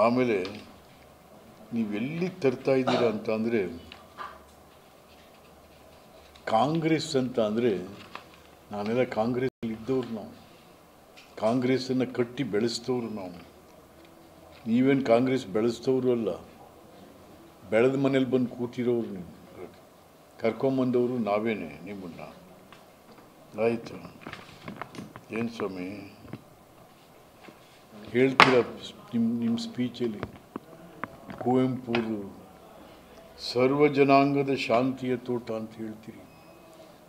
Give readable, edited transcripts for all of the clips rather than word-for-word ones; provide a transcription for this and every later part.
ಆಮೇಲೆ ನೀವೆಲ್ಲಿ ತರ್ತಾ ಇದ್ದೀರಾ ಅಂತ ಅಂದರೆ, ಕಾಂಗ್ರೆಸ್ ಅಂತ ಅಂದರೆ ನಾನೆಲ್ಲ ಕಾಂಗ್ರೆಸ್ಸಲ್ಲಿ ಇದ್ದವ್ರು, ನಾವು ಕಾಂಗ್ರೆಸ್ಸನ್ನು ಕಟ್ಟಿ ಬೆಳೆಸ್ತವ್ರು ನಾವು. ನೀವೇನು ಕಾಂಗ್ರೆಸ್ ಬೆಳೆಸ್ತವ್ರು ಅಲ್ಲ, ಬೆಳೆದ ಮನೇಲಿ ಬಂದು ಕೂತಿರೋರು ನೀವು, ಕರ್ಕೊಂಬಂದವರು ನಾವೇನೆ ನಿಮ್ಮನ್ನು. ಆಯಿತು, ಏನು ಸ್ವಾಮಿ ಹೇಳ್ತೀರ ನಿಮ್ಮ ಸ್ಪೀಚಲ್ಲಿ? ಕುವೆಂಪುರು ಸರ್ವ ಜನಾಂಗದ ಶಾಂತಿಯ ತೋಟ ಅಂತ ಹೇಳ್ತೀರಿ,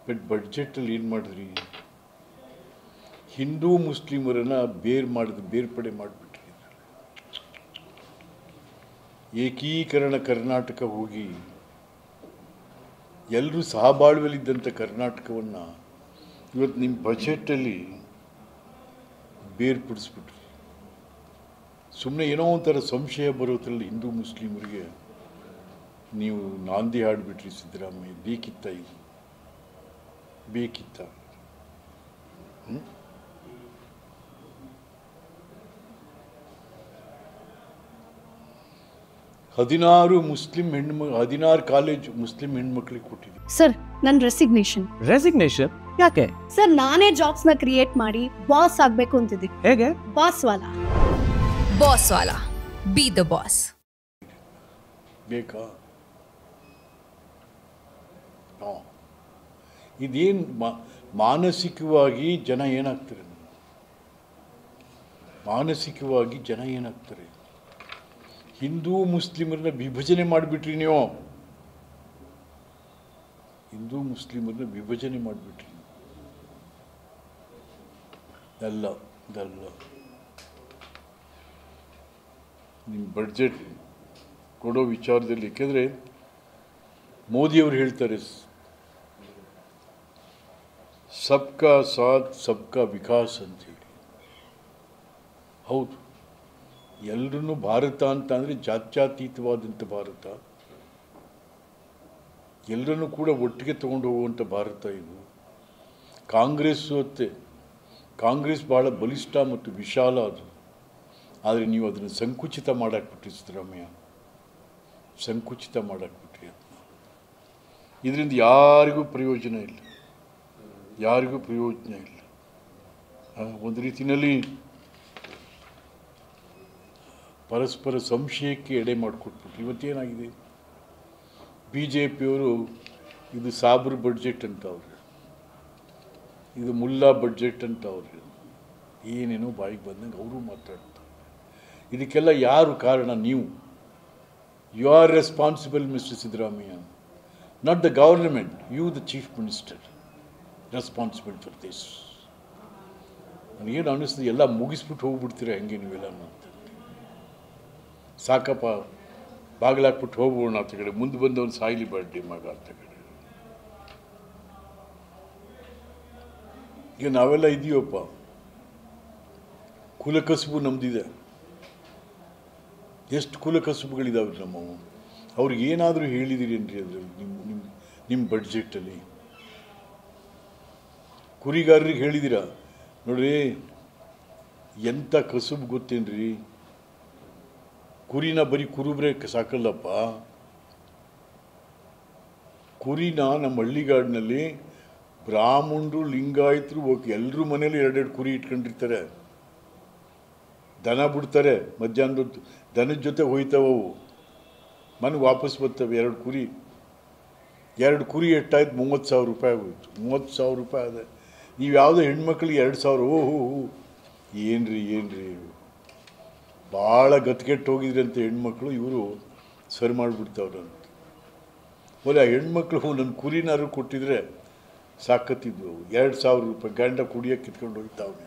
ಬಟ್ ಬಡ್ಜೆಟಲ್ಲಿ ಏನು ಮಾಡಿದ್ರಿ? ಹಿಂದೂ ಮುಸ್ಲಿಮರನ್ನು ಬೇರ್ಪಡೆ ಮಾಡಿಬಿಟ್ರಿ. ಏಕೀಕರಣ ಕರ್ನಾಟಕ ಹೋಗಿ ಎಲ್ಲರೂ ಸಹಬಾಳ್ವೆಯಲ್ಲಿದ್ದಂಥ ಕರ್ನಾಟಕವನ್ನು ಇವತ್ತು ನಿಮ್ಮ ಬಜೆಟಲ್ಲಿ ಬೇರ್ಪಡಿಸ್ಬಿಟ್ರಿ. ಸುಮ್ಮನೆ ಏನೋ ಒಂಥರ ಸಂಶಯ ಬರೋದ್ರಲ್ಲಿ ಹಿಂದೂ ಮುಸ್ಲಿಮರಿಗೆ ನೀವು ನಾಂದಿ ಹಾಡಿಬಿಟ್ರಿ. ಸಿದ್ದರಾಮಯ್ಯ ಬೇಕಿತ್ತ? ಇದು ಬೇಕಿತ್ತ? 16 ಕಾಲೇಜು ಮುಸ್ಲಿಂ ಹೆಣ್ಮಕ್ಳಿಗೆ ಕೊಟ್ಟಿದ್ದೀವಿ. ಸರ್, ನನ್ನ ರೆಸಿಗ್ನೇಷನ್ ಯಾಕೆ ಸರ್? ನಾನೇ ಜಾಬ್ಸ್ ನ ಕ್ರಿಯೇಟ್ ಮಾಡಿ ಬಾಸ್ ಆಗ್ಬೇಕು ಅಂತಿದ್ದೀನಿ. ಹೇಗೆ? Boss Vala B the boss. ಬೇಕಾ? ಇದೇನು ಮಾನಸಿಕವಾಗಿ ಜನ ಏನಾಗ್ತಾರೆ? ಹಿಂದೂ ಮುಸ್ಲಿಮರನ್ನ ವಿಭಜನೆ ಮಾಡಿಬಿಟ್ರಿ ನೀವು. ಅಲ್ಲ ನಿಮ್ಮ ಬಡ್ಜೆಟ್ ಕೊಡೋ ವಿಚಾರದಲ್ಲಿ, ಏಕೆಂದರೆ ಮೋದಿಯವರು ಹೇಳ್ತಾರೆ ಸಬ್ಕಾ ಸಾಥ್ ಸಬ್ಕಾ ವಿಕಾಸ್ ಅಂತೇಳಿ. ಹೌದು, ಎಲ್ಲರೂ ಭಾರತ ಅಂತ ಅಂದರೆ ಜಾತ್ಯತೀತವಾದಂಥ ಭಾರತ, ಎಲ್ಲರನ್ನೂ ಕೂಡ ಒಟ್ಟಿಗೆ ತಗೊಂಡು ಹೋಗುವಂಥ ಭಾರತ ಇದು. ಕಾಂಗ್ರೆಸ್ ಭಾಳ ಬಲಿಷ್ಠ ಮತ್ತು ವಿಶಾಲ ಅದು. ಆದರೆ ನೀವು ಅದನ್ನು ಸಂಕುಚಿತ ಮಾಡಾಕ್ಬಿಟ್ರಿ ಸಿದ್ದರಾಮಯ್ಯ, ಸಂಕುಚಿತ ಮಾಡಾಕ್ಬಿಟ್ರಿ. ಇದರಿಂದ ಯಾರಿಗೂ ಪ್ರಯೋಜನ ಇಲ್ಲ. ಒಂದು ರೀತಿಯಲ್ಲಿ ಪರಸ್ಪರ ಸಂಶಯಕ್ಕೆ ಎಡೆ ಮಾಡಿಕೊಟ್ಬಿಟ್ರು. ಇವತ್ತೇನಾಗಿದೆ, BJPಯವರು ಇದು ಸಾಬ್ರ ಬಡ್ಜೆಟ್ ಅಂತ ಅವ್ರು, ಇದು ಮುಲ್ಲಾ ಬಡ್ಜೆಟ್ ಅಂತ ಅವ್ರು, ಏನೇನೋ ಬಾಯಿಗೆ ಬಂದಂಗೆ ಅವರು ಮಾತಾಡ್ತಾರೆ. ಇದಕ್ಕೆಲ್ಲ ಯಾರು ಕಾರಣ? ನೀವು. You are responsible mister Siddaramaiah, not the government. You the chief minister responsible for this. ನನಗೇನು ಅನ್ನಿಸ್ತದೆ, ಎಲ್ಲ ಮುಗಿಸ್ಬಿಟ್ಟು ಹೋಗ್ಬಿಡ್ತೀರ ಹೆಂಗೆ ನೀವೆಲ್ಲ ಅಂತ. ಸಾಕಪ್ಪ, ಬಾಗಿಲಾಕ್ಬಿಟ್ಟು ಹೋಗ್ಬೋಣ ಆತ ಕಡೆ, ಮುಂದೆ ಬಂದವನು ಸಾಯ್ಲಿ ಬರ್ಡಿ ಮಗ ಅಂತ ಕಡೆ. ಈಗ ನಾವೆಲ್ಲ ಇದೀವಪ್ಪ, ಕುಲಕಸುಬು ನಮ್ದಿದೆ. ಎಷ್ಟು ಕುಲಕಸುಬುಗಳಿದಾವೆ ನಮ್ಮವು. ಅವ್ರಿಗೆ ಏನಾದರೂ ಹೇಳಿದಿರಿ ಅನ್ರಿ ಅದರಲ್ಲಿ? ನಿಮ್ಮ ಬಡ್ಜೆಟಲ್ಲಿ ಕುರಿಗಾರರಿಗೆ ಹೇಳಿದಿರಾ? ನೋಡ್ರಿ, ಎಂಥ ಕಸುಬು ಗೊತ್ತೇನ್ರಿ? ಕುರಿನ ಬರೀ ಕುರುಬ್ರೆ ಸಾಕಲ್ಲಪ್ಪ. ಕುರಿನ ನಮ್ಮ ಹಳ್ಳಿಗಾಡಿನಲ್ಲಿ ಬ್ರಾಹ್ಮಣರು, ಲಿಂಗಾಯತರು ಹೋಗಿ ಎಲ್ಲರೂ ಮನೇಲಿ 2 ಕುರಿ ಇಟ್ಕೊಂಡಿರ್ತಾರೆ. ದನ ಬಿಡ್ತಾರೆ ಮಧ್ಯಾಹ್ನದೊತ್ತು, ದನದ ಜೊತೆ ಹೋಯ್ತವವು, ಮನೆಗೆ ವಾಪಸ್ ಬರ್ತವೆ. 2 ಕುರಿ ಎಷ್ಟಾಯ್ತು? 30,000 ರೂಪಾಯಿ ಹೋಯ್ತು. 30,000 ರೂಪಾಯಿ ಅದೇ. ನೀವು ಯಾವುದೋ ಹೆಣ್ಮಕ್ಳಿಗೆ 2,000. ಓಹೋ, ಏನ್ರಿ ಭಾಳ ಗತ್ಗೆಟ್ಟು ಹೋಗಿದ್ರಿ ಅಂತ ಹೆಣ್ಮಕ್ಳು ಇವರು ಸರಿ ಮಾಡಿಬಿಡ್ತಾವ್ರಂತ. ಒಳ್ಳೆ ಆ ಹೆಣ್ಮಕ್ಳು ನನ್ನ ಕುರಿನಾರು ಕೊಟ್ಟಿದ್ರೆ ಸಾಕತ್ತಿದ್ವು. 2,000 ರೂಪಾಯಿ ಗಂಡ ಕುಡಿಯೋಕ್ಕೆ ಕಿತ್ಕೊಂಡು ಹೋಗ್ತಾವೆ.